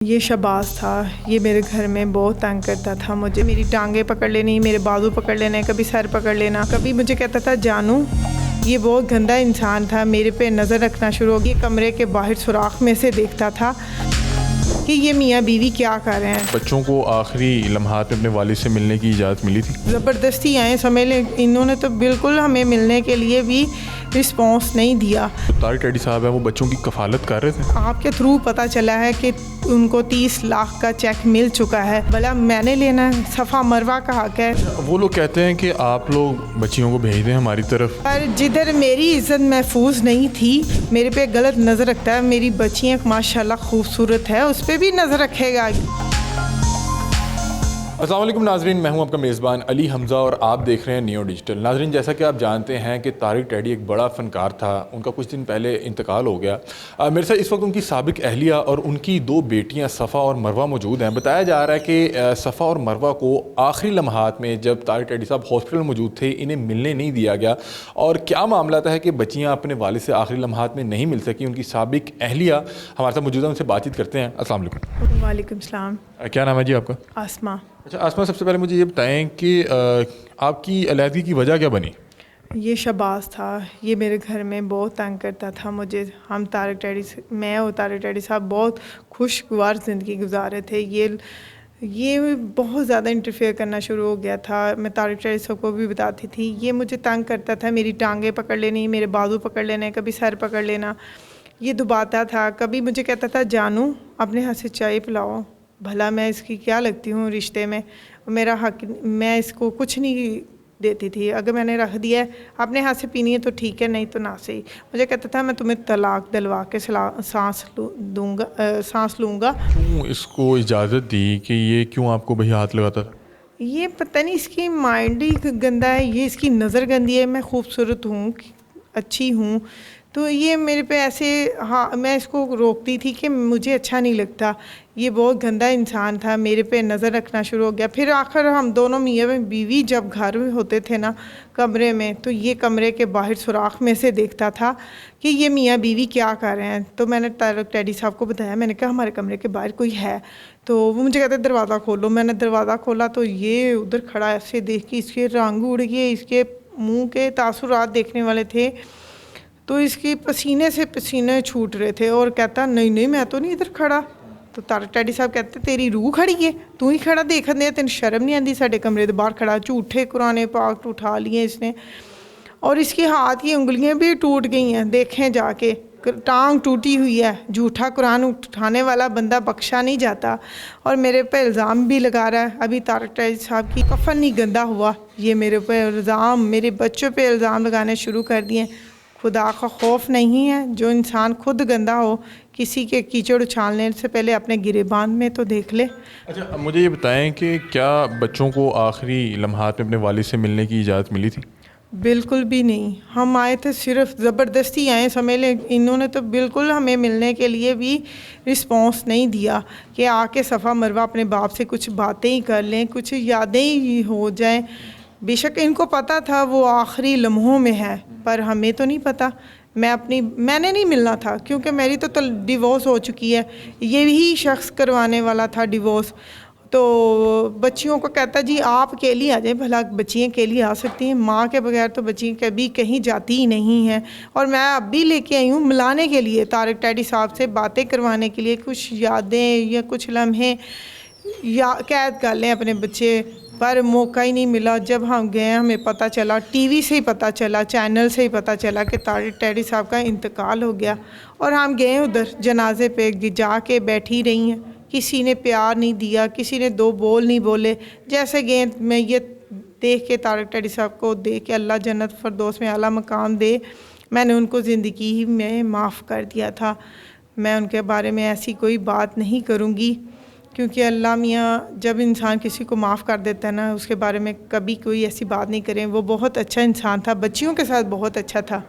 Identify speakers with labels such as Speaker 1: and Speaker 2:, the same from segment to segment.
Speaker 1: یہ شہباز تھا، یہ میرے گھر میں بہت تنگ کرتا تھا مجھے، میری ٹانگیں پکڑ لینی، میرے بازو پکڑ لینے، کبھی سر پکڑ لینا، کبھی مجھے کہتا تھا جانو۔ یہ بہت گندا انسان تھا، میرے پہ نظر رکھنا شروع ہو گئی، کمرے کے باہر سوراخ میں سے دیکھتا تھا کہ یہ میاں بیوی کیا کر رہے ہیں۔
Speaker 2: بچوں کو آخری لمحات میں اپنے والد سے ملنے کی اجازت ملی تھی؟
Speaker 1: زبردستی آئے سمجھ لیں، انہوں نے تو بالکل ہمیں ملنے کے لیے بھی رسپانس نہیں دیا۔
Speaker 2: طارق ٹیڈی صاحب ہیں وہ بچوں کی کفالت کر رہے تھے؟
Speaker 1: آپ کے تھرو پتہ چلا ہے کہ ان کو 30 لاکھ کا چیک مل چکا ہے، بھلا میں نے لینا ہے، صفا مروہ کا حق ہے۔
Speaker 2: وہ لوگ کہتے ہیں کہ آپ لوگ بچیوں کو بھیج دیں ہماری طرف،
Speaker 1: پر جدھر میری عزت محفوظ نہیں تھی، میرے پہ غلط نظر رکھتا ہے، میری بچیاں ماشاءاللہ خوبصورت ہے، اس پہ بھی نظر رکھے گا۔
Speaker 2: السلام علیکم ناظرین، میں ہوں آپ کا میزبان علی حمزہ اور آپ دیکھ رہے ہیں نیو ڈیجیٹل۔ ناظرین، جیسا کہ آپ جانتے ہیں کہ طارق ٹیڈی ایک بڑا فنکار تھا، ان کا کچھ دن پہلے انتقال ہو گیا۔ میرے ساتھ اس وقت ان کی سابق اہلیہ اور ان کی 2 بیٹیاں صفا اور مروہ موجود ہیں۔ بتایا جا رہا ہے کہ صفا اور مروہ کو آخری لمحات میں جب طارق ٹیڈی صاحب ہاسپٹل موجود تھے انہیں ملنے نہیں دیا گیا، اور کیا معاملہ ہے کہ بچیاں اپنے والد سے آخری لمحات میں نہیں مل سکی۔ ان کی سابق اہلیہ ہمارے ساتھ موجود ہیں، ان سے بات چیت کرتے ہیں۔ السلام علیکم۔
Speaker 1: وعلیکم السلام۔
Speaker 2: کیا نام ہے جی آپ کا؟
Speaker 1: آسمہ۔
Speaker 2: اچھا آسمہ، سب سے پہلے مجھے یہ بتائیں کہ آپ کی علیحدگی کی وجہ کیا بنی؟
Speaker 1: یہ شہباز تھا، یہ میرے گھر میں بہت تنگ کرتا تھا مجھے۔ ہم میں اور طارق ٹیڈی صاحب بہت خوشگوار زندگی گزارے تھے۔ یہ بہت زیادہ انٹرفیئر کرنا شروع ہو گیا تھا۔ میں طارق ٹیڈی صاحب کو بھی بتاتی تھی، یہ مجھے تنگ کرتا تھا، میری ٹانگیں پکڑ لینی، میرے بازو پکڑ لینے، کبھی سر پکڑ لینا، یہ دباتا تھا، کبھی مجھے کہتا تھا جانو اپنے ہاتھ سے چائے پلاؤ، بھلا میں اس کی کیا لگتی ہوں رشتے میں، میرا حق، میں اس کو کچھ نہیں دیتی تھی، اگر میں نے رکھ دیا ہے اپنے ہاتھ سے پینی ہے تو ٹھیک ہے، نہیں تو نہ صحیح۔ مجھے کہتا تھا میں تمہیں طلاق دلوا کے سانس لوں گا۔
Speaker 2: کیوں اس کو اجازت دی کہ یہ کیوں آپ کو بھئی ہاتھ لگاتا تھا؟
Speaker 1: یہ پتہ نہیں، اس کی مائنڈ ہی گندا ہے، یہ اس کی نظر گندی ہے، میں خوبصورت ہوں، اچھی ہوں، تو یہ میرے پہ ایسے، ہاں میں اس کو روکتی تھی کہ مجھے اچھا نہیں لگتا، یہ بہت گندا انسان تھا، میرے پہ نظر رکھنا شروع ہو گیا۔ پھر آخر ہم دونوں میاں بیوی جب گھر میں ہوتے تھے نا کمرے میں، تو یہ کمرے کے باہر سوراخ میں سے دیکھتا تھا کہ یہ میاں بیوی کیا کر رہے ہیں۔ تو میں نے طارق ٹیڈی صاحب کو بتایا، میں نے کہا ہمارے کمرے کے باہر کوئی ہے، تو وہ مجھے کہتے دروازہ کھولو۔ میں نے دروازہ کھولا تو یہ ادھر کھڑا ایسے دیکھ کے، اس کے رنگ اڑ گئے، اس کے منہ کے تاثرات دیکھنے والے تھے، تو اس کی پسینے سے پسینے چھوٹ رہے تھے، اور کہتا نہیں میں تو نہیں ادھر کھڑا۔ تو طارق ٹیڈی صاحب کہتے تیری روح کھڑی ہے، تو ہی کھڑا دیکھ دے، تین شرم نہیں آندی ساڈے کمرے دے باہر کھڑا۔ جھوٹے قرآن پاک اٹھا لیے اس نے، اور اس کے ہاتھ کی انگلیاں بھی ٹوٹ گئی ہیں، دیکھیں جا کے ٹانگ ٹوٹی ہوئی ہے۔ جھوٹا قرآن اٹھانے والا بندہ بخشا نہیں جاتا، اور میرے پہ الزام بھی لگا رہا ہے۔ ابھی طارق ٹیڈی صاحب کی کفن نہیں گندا ہوا، یہ میرے پہ الزام، میرے بچوں پہ الزام لگانے شروع کر دیے۔ خدا کا خوف نہیں ہے، جو انسان خود گندا ہو، کسی کے کیچڑ اچھالنے سے پہلے اپنے گریبان میں تو دیکھ لے۔
Speaker 2: اچھا مجھے یہ بتائیں کہ کیا بچوں کو آخری لمحات میں اپنے والد سے ملنے کی اجازت ملی تھی؟
Speaker 1: بالکل بھی نہیں، ہم آئے تھے صرف زبردستی آئے سمجھ لیں، انہوں نے تو بالکل ہمیں ملنے کے لیے بھی رسپانس نہیں دیا کہ آ کے صفا مروہ اپنے باپ سے کچھ باتیں ہی کر لیں، کچھ یادیں ہی ہو جائیں۔ بے شک ان کو پتہ تھا وہ آخری لمحوں میں ہے، پر ہمیں تو نہیں پتہ۔ میں نے نہیں ملنا تھا، کیونکہ میری تو ڈیورس ہو چکی ہے، یہی شخص کروانے والا تھا ڈیورس۔ تو بچیوں کو کہتا جی آپ اکیلی آ جائیں، بھلا بچیاں اکیلی آ سکتی ہیں؟ ماں کے بغیر تو بچیاں کبھی کہیں جاتی ہی نہیں ہیں۔ اور میں اب بھی لے کے آئی ہوں ملانے کے لیے، طارق ٹیڈی صاحب سے باتیں کروانے کے لیے، کچھ یادیں یا کچھ لمحے یا قید کر لیں اپنے بچے، پر موقع ہی نہیں ملا۔ جب ہم گئے ہمیں پتہ چلا، ٹی وی سے ہی پتہ چلا، چینل سے ہی پتہ چلا کہ طارق ٹیڈی صاحب کا انتقال ہو گیا، اور ہم گئے ادھر جنازے پہ، جا کے بیٹھی رہی ہیں، کسی نے پیار نہیں دیا، کسی نے 2 بول نہیں بولے۔ جیسے گئے، میں یہ دیکھ کے طارق ٹیڈی صاحب کو دیکھ کے اللہ جنت فردوس میں اعلیٰ مقام دے، میں نے ان کو زندگی میں معاف کر دیا تھا۔ میں ان کے بارے میں ایسی کوئی بات نہیں کروں گی، کیونکہ اللہ میاں جب انسان کسی کو معاف کر دیتا ہے نا، اس کے بارے میں کبھی کوئی ایسی بات نہیں کریں۔ وہ بہت اچھا انسان تھا، بچیوں کے ساتھ بہت اچھا تھا۔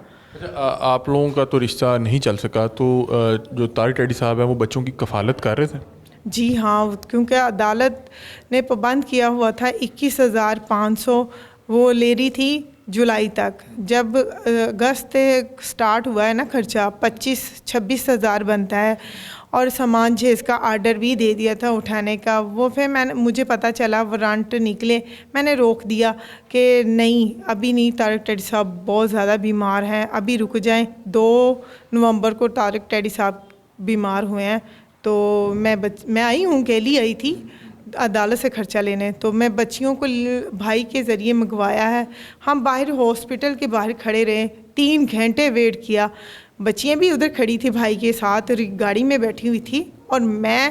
Speaker 2: آپ لوگوں کا تو رشتہ نہیں چل سکا، تو جو طارق ٹیڈی صاحب ہیں وہ بچوں کی کفالت کر رہے تھے؟
Speaker 1: جی ہاں، کیونکہ عدالت نے پابند کیا ہوا تھا 21,500 وہ لے رہی تھی جولائی تک۔ جب اگست سٹارٹ ہوا ہے نا خرچہ، 25-26 ہزار بنتا ہے، اور سامان جہیز کا آرڈر بھی دے دیا تھا اٹھانے کا. وہ پھر مجھے پتہ چلا وارنٹ نکلے, میں نے روک دیا کہ نہیں ابھی نہیں, طارق ٹیڈی صاحب بہت زیادہ بیمار ہیں, ابھی رک جائیں. 2 نومبر کو طارق ٹیڈی صاحب بیمار ہوئے ہیں. تو میں آئی ہوں, اکیلی آئی تھی عدالت سے خرچہ لینے, تو میں بچیوں کو بھائی کے ذریعے منگوایا ہے. ہم باہر ہاسپٹل کے باہر کھڑے رہے, 3 گھنٹے ویٹ کیا. بچیاں بھی ادھر کھڑی تھی بھائی کے ساتھ, گاڑی میں بیٹھی ہوئی تھی, اور میں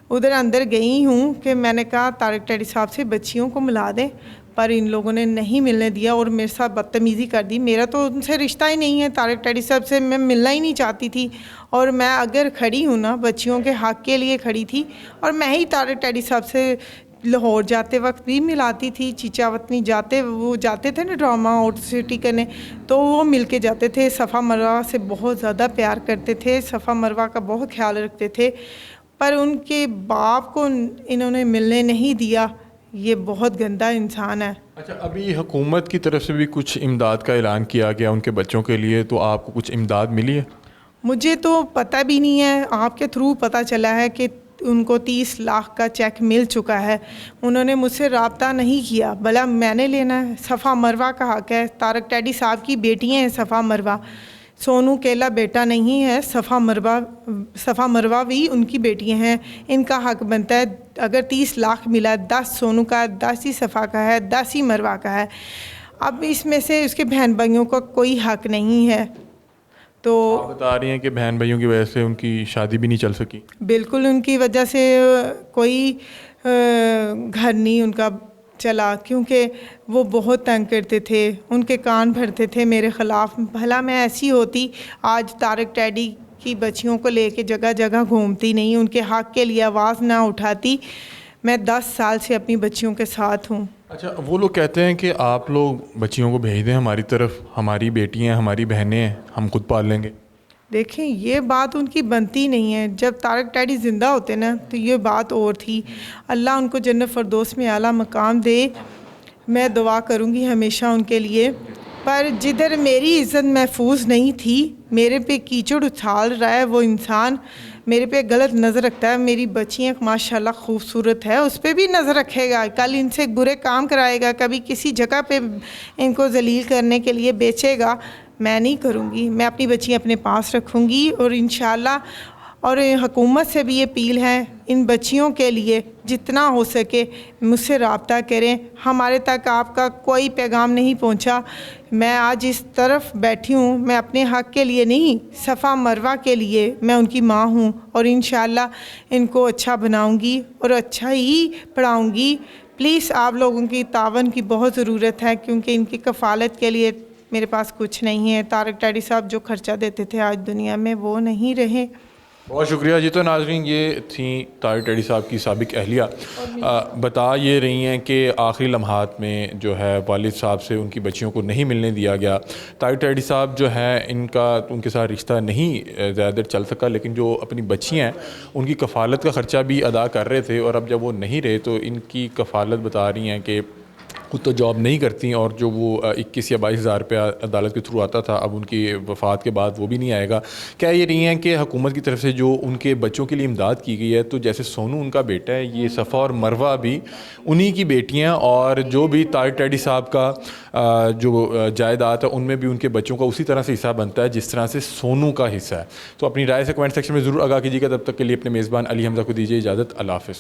Speaker 1: ادھر اندر گئی ہوں کہ میں نے کہا طارق ٹیڈی صاحب سے بچیوں کو ملا دیں, پر ان لوگوں نے نہیں ملنے دیا اور میرے ساتھ بدتمیزی کر دی. میرا تو ان سے رشتہ ہی نہیں ہے, طارق ٹیڈی صاحب سے میں ملنا ہی نہیں چاہتی تھی. اور میں اگر کھڑی ہوں نا, بچیوں کے حق کے لیے کھڑی تھی, اور میں ہی طارق ٹیڈی صاحب سے لاہور جاتے وقت بھی ملاتی تھی. چیچا وطنی وہ جاتے تھے نا ڈرامہ آؤٹ سٹی کرنے, تو وہ مل کے جاتے تھے. صفا مروہ سے بہت زیادہ پیار کرتے تھے, صفا مروہ کا بہت خیال رکھتے تھے, پر ان کے باپ کو انہوں نے ملنے نہیں دیا. یہ بہت گندا انسان ہے.
Speaker 2: اچھا, ابھی حکومت کی طرف سے بھی کچھ امداد کا اعلان کیا گیا ان کے بچوں کے لیے, تو آپ کو کچھ امداد ملی ہے؟
Speaker 1: مجھے تو پتہ بھی نہیں ہے, آپ کے تھرو پتہ چلا ہے کہ ان کو 30 لاکھ کا چیک مل چکا ہے. انہوں نے مجھ سے رابطہ نہیں کیا, بھلا میں نے لینا ہے. صفا مروہ کا حق ہے, طارق ٹیڈی صاحب کی بیٹیاں ہیں صفا مروہ, سونو کیلا بیٹا نہیں ہے. صفا مروہ بھی ان کی بیٹیاں ہیں, ان کا حق بنتا ہے. اگر 30 لاکھ ملا, 10 سونو کا, 10 ہی صفا کا ہے, 10 ہی مروہ کا ہے. اب اس میں سے اس کے بہن بھائیوں کا کوئی حق نہیں ہے. تو
Speaker 2: آپ بتا رہی ہیں کہ بہن بھائیوں کی وجہ سے ان کی شادی بھی نہیں چل سکی.
Speaker 1: بالکل, ان کی وجہ سے کوئی گھر نہیں ان کا چلا, کیونکہ وہ بہت تنگ کرتے تھے, ان کے کان بھرتے تھے میرے خلاف. بھلا میں ایسی ہوتی آج طارق ٹیڈی کی بچیوں کو لے کے جگہ جگہ گھومتی نہیں, ان کے حق کے لیے آواز نہ اٹھاتی. میں 10 سال سے اپنی بچیوں کے ساتھ ہوں.
Speaker 2: اچھا, وہ لوگ کہتے ہیں کہ آپ لوگ بچیوں کو بھیج دیں ہماری طرف, ہماری بیٹیاں ہیں, ہماری بہنیں ہیں, ہم خود پال لیں گے.
Speaker 1: دیکھیں, یہ بات ان کی بنتی نہیں ہے. جب طارق ٹیڈی زندہ ہوتے نا تو یہ بات اور تھی. اللہ ان کو جنت فردوس میں اعلیٰ مقام دے, میں دعا کروں گی ہمیشہ ان کے لیے. پر جدھر میری عزت محفوظ نہیں تھی, میرے پہ کیچڑ اچھال رہا ہے وہ انسان, میرے پہ غلط نظر رکھتا ہے. میری بچیاں ماشاءاللہ خوبصورت ہے, اس پہ بھی نظر رکھے گا, کل ان سے برے کام کرائے گا, کبھی کسی جگہ پہ ان کو ذلیل کرنے کے لیے بیچے گا. میں نہیں کروں گی, میں اپنی بچیاں اپنے پاس رکھوں گی. اور انشاءاللہ, اور حکومت سے بھی یہ اپیل ہے, ان بچیوں کے لیے جتنا ہو سکے مجھ سے رابطہ کریں. ہمارے تک آپ کا کوئی پیغام نہیں پہنچا. میں آج اس طرف بیٹھی ہوں, میں اپنے حق کے لیے نہیں, صفا مروہ کے لیے. میں ان کی ماں ہوں, اور انشاءاللہ ان کو اچھا بناؤں گی اور اچھا ہی پڑھاؤں گی. پلیز آپ لوگوں کی تعاون کی بہت ضرورت ہے, کیونکہ ان کی کفالت کے لیے میرے پاس کچھ نہیں ہے. طارق ٹیڈی صاحب جو خرچہ دیتے تھے آج دنیا میں وہ نہیں رہے.
Speaker 2: بہت شکریہ جی. تو ناظرین, یہ تھیں طارق ٹیڈی صاحب کی سابق اہلیہ, بتا یہ رہی ہیں کہ آخری لمحات میں جو ہے والد صاحب سے ان کی بچیوں کو نہیں ملنے دیا گیا. طارق ٹیڈی صاحب جو ہے ان کے ساتھ رشتہ نہیں زیادہ دیر چل سکا, لیکن جو اپنی بچیاں ہیں ان کی کفالت کا خرچہ بھی ادا کر رہے تھے. اور اب جب وہ نہیں رہے تو ان کی کفالت بتا رہی ہیں کہ خود تو جاب نہیں کرتی, اور جو وہ 21 یا 22 ہزار روپیہ عدالت کے تھرو آتا تھا, اب ان کی وفات کے بعد وہ بھی نہیں آئے گا. کہہ یہ رہی ہیں کہ حکومت کی طرف سے جو ان کے بچوں کے لیے امداد کی گئی ہے, تو جیسے سونو ان کا بیٹا ہے, یہ صفا اور مروہ بھی انہی کی بیٹیاں, اور جو بھی طارق ٹیڈی صاحب کا جو جائیداد ہے ان میں بھی ان کے بچوں کا اسی طرح سے حصہ بنتا ہے جس طرح سے سونو کا حصہ ہے. تو اپنی رائے سے کمنٹ سیکشن میں ضرور آگاہ کیجیے گا. تب تک کے لیے اپنے میزبان علی حمزہ کو دیجیے اجازت. اللہ حافظ.